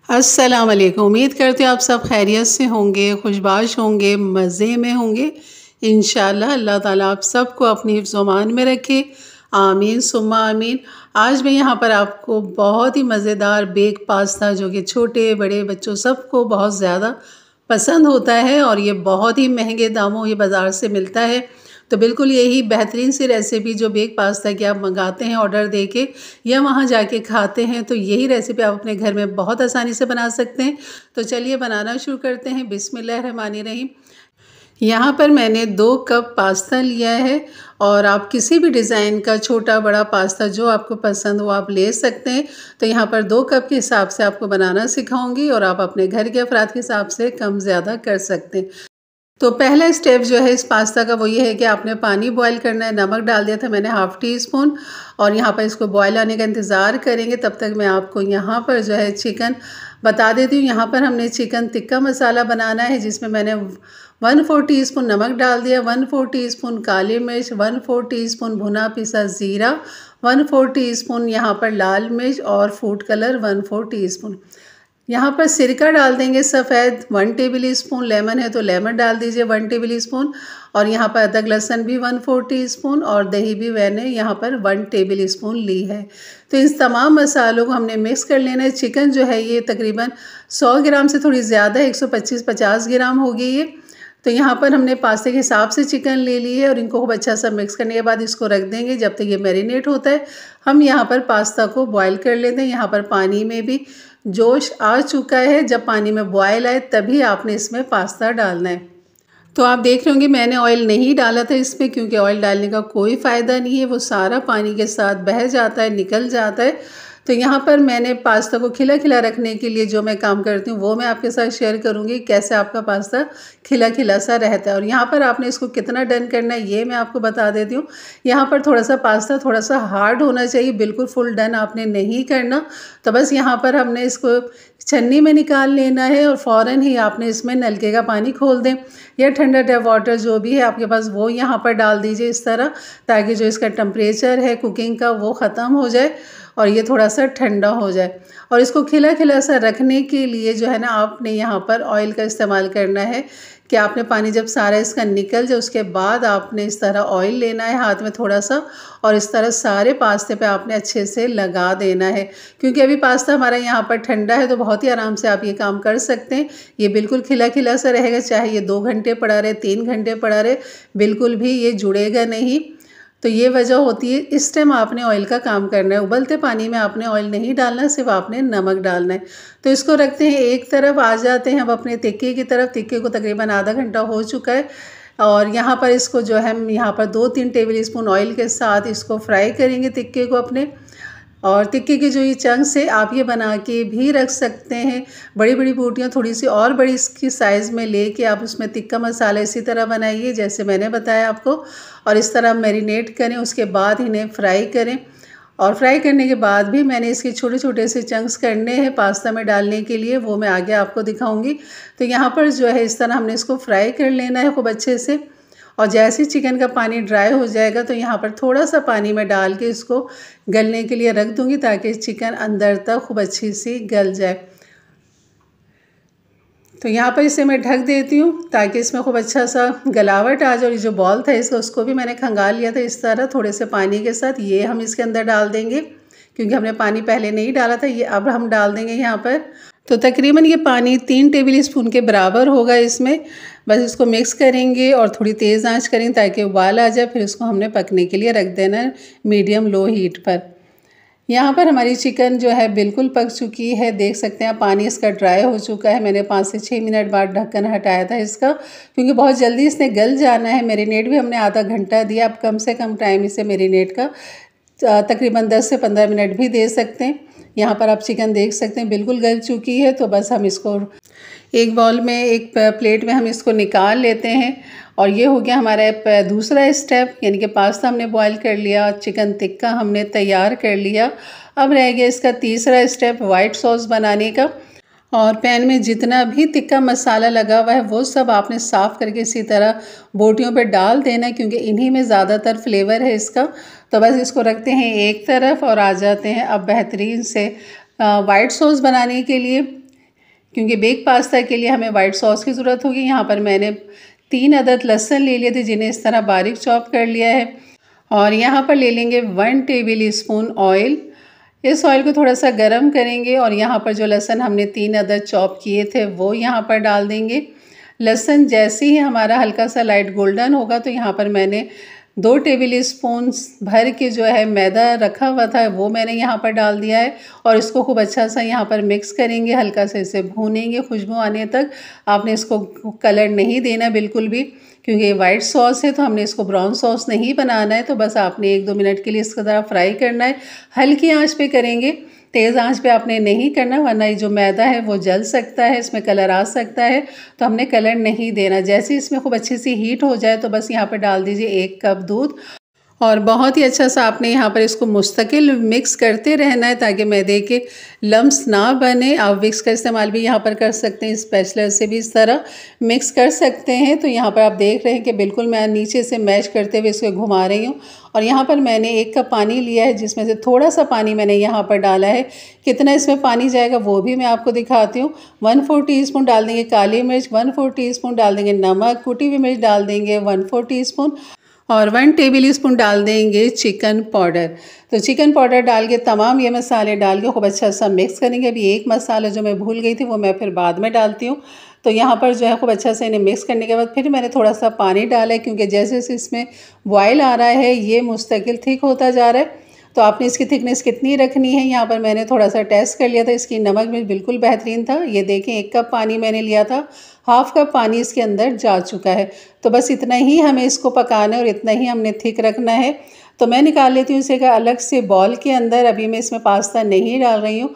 अस्सलाम वालेकुम। उम्मीद करते हैं आप सब खैरियत से होंगे, खुशबाश होंगे, मज़े में होंगे। इंशाअल्लाह अल्लाह ताला आप सबको अपनी हिफ्ज़ अमान में रखे। आमीन सुम्मा आमीन। आज मैं यहाँ पर आपको बहुत ही मज़ेदार बेक पास्ता जो कि छोटे बड़े बच्चों सबको बहुत ज़्यादा पसंद होता है और ये बहुत ही महंगे दामों ये बाज़ार से मिलता है। तो बिल्कुल यही बेहतरीन सी रेसिपी जो बेक पास्ता की आप मंगाते हैं ऑर्डर देके या वहाँ जाके खाते हैं, तो यही रेसिपी आप अपने घर में बहुत आसानी से बना सकते हैं। तो चलिए बनाना शुरू करते हैं। बिस्मिल्लाहिर्रहमानिर्रहीम। यहाँ पर मैंने 2 कप पास्ता लिया है और आप किसी भी डिज़ाइन का छोटा बड़ा पास्ता जो आपको पसंद हो आप ले सकते हैं। तो यहाँ पर 2 कप के हिसाब से आपको बनाना सिखाऊंगी और आप अपने घर के अफराद के हिसाब से कम ज़्यादा कर सकते हैं। तो पहला स्टेप जो है इस पास्ता का वो ये है कि आपने पानी बॉईल करना है। नमक डाल दिया था मैंने हाफ़ टी स्पून और यहाँ पर इसको बॉईल आने का इंतज़ार करेंगे। तब तक मैं आपको यहाँ पर जो है चिकन बता देती हूँ। यहाँ पर हमने चिकन टिक्का मसाला बनाना है जिसमें मैंने 1/4 टीस्पून नमक डाल दिया, 1/4 टीस्पून काली मिर्च, 1/4 टीस्पून भुना पिसा ज़ीरा, 1/4 टीस्पून यहाँ पर लाल मिर्च और फूड कलर 1/4 टीस्पून। यहाँ पर सिरका डाल देंगे सफ़ेद 1 टेबल स्पून, लेमन है तो लेमन डाल दीजिए 1 टेबल स्पून और यहाँ पर अदरक लहसुन भी 1/4 टीस्पून और दही भी मैंने यहाँ पर 1 टेबल स्पून ली है। तो इस तमाम मसालों को हमने मिक्स कर लेना है। चिकन जो है ये तकरीबन 100 ग्राम से थोड़ी ज़्यादा 125-50 ग्राम होगी ये। तो यहाँ पर हमने पास्ते के हिसाब से चिकन ले ली है और इनको खूब अच्छा सा मिक्स करने के बाद इसको रख देंगे जब तक ये मैरिनेट होता है। हम यहाँ पर पास्ता को बॉईल कर लेते हैं। यहाँ पर पानी में भी जोश आ चुका है। जब पानी में बॉयल आए तभी आपने इसमें पास्ता डालना है। तो आप देख रहे होंगे मैंने ऑयल नहीं डाला था इसमें क्योंकि ऑयल डालने का कोई फ़ायदा नहीं है, वो सारा पानी के साथ बह जाता है, निकल जाता है। तो यहाँ पर मैंने पास्ता को खिला खिला रखने के लिए जो मैं काम करती हूँ वो मैं आपके साथ शेयर करूँगी कैसे आपका पास्ता खिला खिला सा रहता है। और यहाँ पर आपने इसको कितना डन करना है ये मैं आपको बता देती हूँ। यहाँ पर थोड़ा सा पास्ता थोड़ा सा हार्ड होना चाहिए, बिल्कुल फुल डन आपने नहीं करना। तो बस यहाँ पर हमने इसको छन्नी में निकाल लेना है और फ़ौरन ही आपने इसमें नलके का पानी खोल दें या ठंडा टैप वाटर जो भी है आपके पास वो यहाँ पर डाल दीजिए इस तरह, ताकि जो इसका टेम्परेचर है कुकिंग का वो ख़त्म हो जाए और ये थोड़ा सा ठंडा हो जाए। और इसको खिला खिला सा रखने के लिए जो है ना आपने यहाँ पर ऑयल का इस्तेमाल करना है कि आपने पानी जब सारा इसका निकल जाए उसके बाद आपने इस तरह ऑयल लेना है हाथ में थोड़ा सा और इस तरह सारे पास्ते पे आपने अच्छे से लगा देना है। क्योंकि अभी पास्ता हमारा यहाँ पर ठंडा है तो बहुत ही आराम से आप ये काम कर सकते हैं। ये बिल्कुल खिला खिला सा रहेगा, चाहे ये 2 घंटे पड़ा रहे 3 घंटे पड़ा रहे, बिल्कुल भी ये जुड़ेगा नहीं। तो ये वजह होती है, इस टाइम आपने ऑयल का काम करना है। उबलते पानी में आपने ऑयल नहीं डालना, सिर्फ आपने नमक डालना है। तो इसको रखते हैं एक तरफ। आ जाते हैं अब अपने टिक्के की तरफ। टिक्के को तकरीबन आधा घंटा हो चुका है और यहाँ पर इसको जो है हम यहाँ पर 2-3 टेबल स्पून ऑयल के साथ इसको फ्राई करेंगे टिक्के को अपने। और टिक्के के जो ये चंक्स है आप ये बना के भी रख सकते हैं। बड़ी बड़ी बोटियाँ थोड़ी सी और बड़ी इसकी साइज़ में लेके आप उसमें टिक्का मसाला इसी तरह बनाइए जैसे मैंने बताया आपको और इस तरह मैरिनेट करें। उसके बाद इन्हें फ्राई करें और फ्राई करने के बाद भी मैंने इसके छोटे छोटे से चंक्स करने हैं पास्ता में डालने के लिए, वो मैं आगे आपको दिखाऊंगी। तो यहाँ पर जो है इस तरह हमने इसको फ्राई कर लेना है खूब अच्छे से। और जैसे ही चिकन का पानी ड्राई हो जाएगा तो यहाँ पर थोड़ा सा पानी में डाल के इसको गलने के लिए रख दूँगी ताकि चिकन अंदर तक खूब अच्छी सी गल जाए। तो यहाँ पर इसे मैं ढक देती हूँ ताकि इसमें खूब अच्छा सा गलावट आ जाए। और ये जो बॉल था इसका उसको भी मैंने खंगाल लिया था इस तरह थोड़े से पानी के साथ। ये हम इसके अंदर डाल देंगे क्योंकि हमने पानी पहले नहीं डाला था, ये अब हम डाल देंगे यहाँ पर। तो तकरीबन ये पानी 3 टेबल स्पून के बराबर होगा इसमें। बस इसको मिक्स करेंगे और थोड़ी तेज़ आंच करेंगे ताकि उबाल आ जाए। फिर इसको हमने पकने के लिए रख देना है मीडियम लो हीट पर। यहाँ पर हमारी चिकन जो है बिल्कुल पक चुकी है, देख सकते हैं पानी इसका ड्राई हो चुका है। मैंने 5 से 6 मिनट बाद ढक्कन हटाया था इसका क्योंकि बहुत जल्दी इसने गल जाना है। मैरिनेट भी हमने आधा घंटा दिया, अब कम से कम टाइम इसे मैरिनेट का तकरीबन 10 से 15 मिनट भी दे सकते हैं। यहाँ पर आप चिकन देख सकते हैं बिल्कुल गल चुकी है। तो बस हम इसको एक बाउल में एक प्लेट में हम इसको निकाल लेते हैं। और ये हो गया हमारा दूसरा स्टेप, यानी कि पास्ता हमने बॉईल कर लिया, चिकन टिक्का हमने तैयार कर लिया। अब रह गया इसका तीसरा स्टेप वाइट सॉस बनाने का। और पैन में जितना भी टिक्का मसाला लगा हुआ है वो सब आपने साफ़ करके इसी तरह बोटियों पे डाल देना है क्योंकि इन्हीं में ज़्यादातर फ्लेवर है इसका। तो बस इसको रखते हैं एक तरफ और आ जाते हैं अब बेहतरीन से वाइट सॉस बनाने के लिए। क्योंकि बेक पास्ता के लिए हमें वाइट सॉस की ज़रूरत होगी। यहाँ पर मैंने 3 अदद लहसुन ले लिए थे, जिन्हें इस तरह बारीक चॉप कर लिया है। और यहाँ पर ले लेंगे 1 टेबल स्पून ऑयल। इस ऑयल को थोड़ा सा गर्म करेंगे और यहाँ पर जो लहसुन हमने 3 अदद चॉप किए थे वो यहाँ पर डाल देंगे। लहसुन जैसे ही हमारा हल्का सा लाइट गोल्डन होगा तो यहाँ पर मैंने 2 टेबल स्पून भर के जो है मैदा रखा हुआ था वो मैंने यहाँ पर डाल दिया है। और इसको खूब अच्छा सा यहाँ पर मिक्स करेंगे, हल्का से इसे भूनेंगे खुशबू आने तक। आपने इसको कलर नहीं देना बिल्कुल भी, क्योंकि ये वाइट सॉस है तो हमने इसको ब्राउन सॉस नहीं बनाना है। तो बस आपने 1-2 मिनट के लिए इसको ज़रा फ्राई करना है। हल्की आंच पे करेंगे, तेज़ आंच पे आपने नहीं करना, वरना ये जो मैदा है वो जल सकता है, इसमें कलर आ सकता है। तो हमने कलर नहीं देना। जैसे इसमें खूब अच्छी सी हीट हो जाए तो बस यहाँ पर डाल दीजिए 1 कप दूध। और बहुत ही अच्छा सा आपने यहाँ पर इसको मुस्तकिल मिक्स करते रहना है ताकि मैदे के लम्स ना बने। आप विक्स का इस्तेमाल भी यहाँ पर कर सकते हैं, स्पैचुला से भी इस तरह मिक्स कर सकते हैं। तो यहाँ पर आप देख रहे हैं कि बिल्कुल मैं नीचे से मैश करते हुए इसको घुमा रही हूँ। और यहाँ पर मैंने 1 कप पानी लिया है, जिसमें से थोड़ा सा पानी मैंने यहाँ पर डाला है। कितना इसमें पानी जाएगा वो भी मैं आपको दिखाती हूँ। 1/4 टीस्पून डाल देंगे काली मिर्च, 1/4 टीस्पून डाल देंगे नमक, कुटी हुई मिर्च डाल देंगे 1/4 टीस्पून, और 1 टेबल स्पून डाल देंगे चिकन पाउडर। तो चिकन पाउडर डाल के तमाम ये मसाले डाल के खूब अच्छा सा मिक्स करेंगे। अभी एक मसाला जो मैं भूल गई थी वो मैं फिर बाद में डालती हूँ। तो यहाँ पर जो है खूब अच्छा से इन्हें मिक्स करने के बाद फिर मैंने थोड़ा सा पानी डाला है, क्योंकि जैसे जैसे इसमें बॉयल आ रहा है ये मुस्तकिल थिक होता जा रहा है। तो आपने इसकी थिकनेस कितनी रखनी है, यहाँ पर मैंने थोड़ा सा टेस्ट कर लिया था। इसकी नमक भी बिल्कुल बेहतरीन था। ये देखें 1 कप पानी मैंने लिया था, हाफ़ कप पानी इसके अंदर जा चुका है। तो बस इतना ही हमें इसको पकाना है और इतना ही हमने थिक रखना है। तो मैं निकाल लेती हूँ इसे का अलग से बॉल के अंदर। अभी मैं इसमें पास्ता नहीं डाल रही हूँ,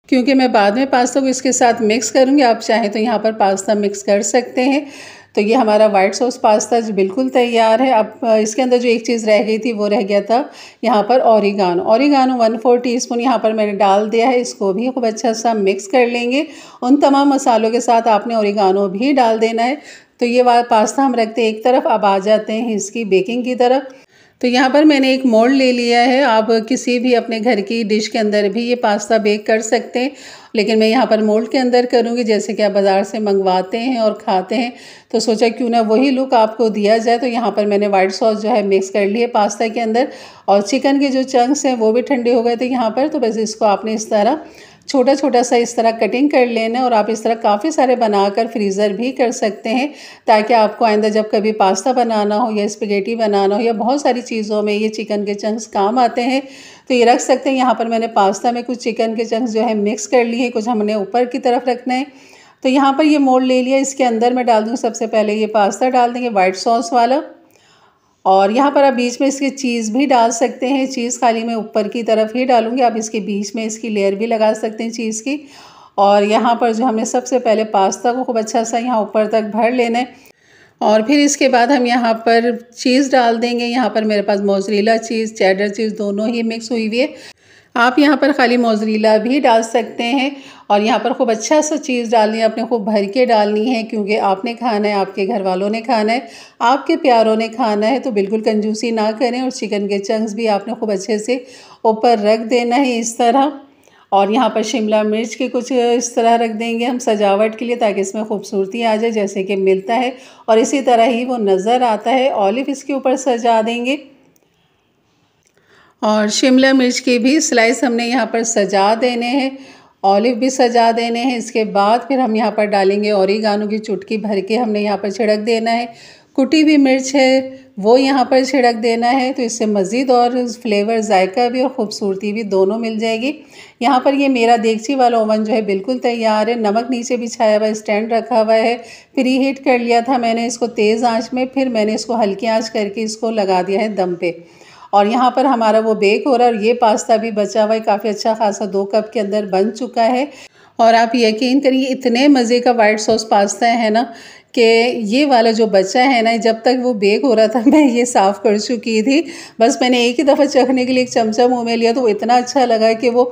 क्योंकि मैं बाद में पास्ता को इसके साथ मिक्स करूँगी। आप चाहें तो यहाँ पर पास्ता मिक्स कर सकते हैं। तो ये हमारा वाइट सॉस पास्ता जो बिल्कुल तैयार है। अब इसके अंदर जो एक चीज़ रह गई थी वो रह गया था यहाँ पर ओरिगानो 1/4 टीस्पून यहाँ पर मैंने डाल दिया है। इसको भी खूब अच्छा सा मिक्स कर लेंगे। उन तमाम मसालों के साथ आपने ओरिगानो भी डाल देना है। तो ये पास्ता हम रखते हैं एक तरफ। अब आ जाते हैं इसकी बेकिंग की तरफ। तो यहाँ पर मैंने एक मोल्ड ले लिया है। आप किसी भी अपने घर की डिश के अंदर भी ये पास्ता बेक कर सकते हैं, लेकिन मैं यहाँ पर मोल्ड के अंदर करूँगी। जैसे कि आप बाज़ार से मंगवाते हैं और खाते हैं, तो सोचा क्यों ना वही लुक आपको दिया जाए। तो यहाँ पर मैंने वाइट सॉस जो है मिक्स कर ली है पास्ता के अंदर, और चिकन के जो चंक्स हैं वो भी ठंडे हो गए थे यहाँ पर। तो बस इसको आपने इस तरह छोटा छोटा सा इस तरह कटिंग कर लेना है। और आप इस तरह काफ़ी सारे बनाकर फ्रीज़र भी कर सकते हैं, ताकि आपको आइंदा जब कभी पास्ता बनाना हो या स्पेगेटी बनाना हो या बहुत सारी चीज़ों में ये चिकन के चंक्स काम आते हैं। तो ये रख सकते हैं। यहाँ पर मैंने पास्ता में कुछ चिकन के चंक्स जो है मिक्स कर लिए हैं, कुछ हमने ऊपर की तरफ रखना है। तो यहाँ पर ये मोल्ड ले लिया। इसके अंदर मैं डाल दूँगी सबसे पहले ये पास्ता डाल देंगे वाइट सॉस वाला। और यहाँ पर आप बीच में इसके चीज़ भी डाल सकते हैं। चीज़ खाली मैं ऊपर की तरफ ही डालूँगी, आप इसके बीच में इसकी लेयर भी लगा सकते हैं चीज़ की। और यहाँ पर जो हमने सबसे पहले पास्ता को खूब अच्छा सा यहाँ ऊपर तक भर लेना है। और फिर इसके बाद हम यहाँ पर चीज़ डाल देंगे। यहाँ पर मेरे पास मोज़रेला चीज़, चेडर चीज़ दोनों ही मिक्स हुई हुई है। आप यहाँ पर खाली मोज़रेला भी डाल सकते हैं। और यहाँ पर खूब अच्छा सा चीज़ डालनी है, आपने खूब भर के डालनी है, क्योंकि आपने खाना है, आपके घर वालों ने खाना है, आपके प्यारों ने खाना है। तो बिल्कुल कंजूसी ना करें। और चिकन के चंक्स भी आपने खूब अच्छे से ऊपर रख देना है इस तरह। और यहाँ पर शिमला मिर्च के कुछ इस तरह रख देंगे हम सजावट के लिए, ताकि इसमें खूबसूरती आ जाए जैसे कि मिलता है और इसी तरह ही वो नज़र आता है। ऑलिव इसके ऊपर सजा देंगे और शिमला मिर्च के भी स्लाइस हमने यहाँ पर सजा देने हैं, ऑलिव भी सजा देने हैं। इसके बाद फिर हम यहाँ पर डालेंगे ओरिगानो की चुटकी भर के हमने यहाँ पर छिड़क देना है। कुटी हुई मिर्च है वो यहाँ पर छिड़क देना है। तो इससे मज़ीद और फ्लेवर, जायका भी और ख़ूबसूरती भी दोनों मिल जाएगी। यहाँ पर ये मेरा देगची वाला ओवन जो है बिल्कुल तैयार है। नमक नीचे बिछाया हुआ, स्टैंड रखा हुआ है, प्री हीट कर लिया था मैंने इसको तेज़ आंच में, फिर मैंने इसको हल्की आंच करके इसको लगा दिया है दम पे। और यहाँ पर हमारा वो बेक हो रहा है और ये पास्ता भी बचा हुआ है, काफ़ी अच्छा खासा 2 कप के अंदर बन चुका है। और आप यकीन करिए इतने मज़े का वाइट सॉस पास्ता है ना कि ये वाला जो बचा है ना, जब तक वो बेक हो रहा था मैं ये साफ़ कर चुकी थी। बस मैंने एक ही दफ़ा चखने के लिए एक चमचा मुँह में लिया तो इतना अच्छा लगा कि वो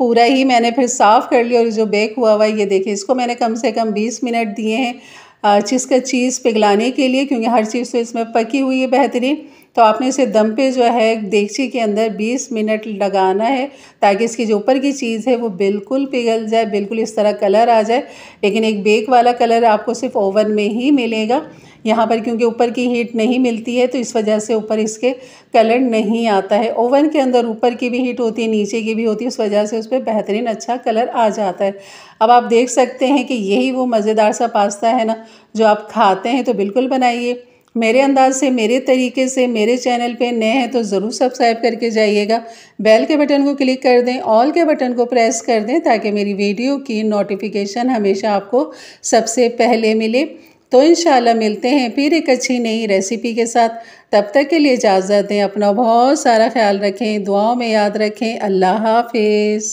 पूरा ही मैंने फिर साफ़ कर लिया। और जो बेक हुआ हुआ ये देखिए, इसको मैंने कम से कम 20 मिनट दिए हैं जिसका चीज़ पिघलाने के लिए, क्योंकि हर चीज़ तो इसमें पकी हुई है बेहतरीन। तो तो आपने इसे दम पे जो है देगची के अंदर 20 मिनट लगाना है, ताकि इसकी जो ऊपर की चीज़ है वो बिल्कुल पिघल जाए, बिल्कुल इस तरह कलर आ जाए। लेकिन एक बेक वाला कलर आपको सिर्फ ओवन में ही मिलेगा। यहाँ पर क्योंकि ऊपर की हीट नहीं मिलती है तो इस वजह से ऊपर इसके कलर नहीं आता है। ओवन के अंदर ऊपर की भी हीट होती है, नीचे की भी होती है, उस वजह से उस पर बेहतरीन अच्छा कलर आ जाता है। अब आप देख सकते हैं कि यही वो मज़ेदार सा पास्ता है ना जो आप खाते हैं। तो बिल्कुल बनाइए मेरे अंदाज से, मेरे तरीके से। मेरे चैनल पे नए हैं तो ज़रूर सब्सक्राइब करके जाइएगा। बेल के बटन को क्लिक कर दें, ऑल के बटन को प्रेस कर दें, ताकि मेरी वीडियो की नोटिफिकेशन हमेशा आपको सबसे पहले मिले। तो इंशाल्लाह मिलते हैं फिर एक अच्छी नई रेसिपी के साथ। तब तक के लिए इजाज़त दें। अपना बहुत सारा ख्याल रखें, दुआओं में याद रखें। अल्लाह हाफिज़।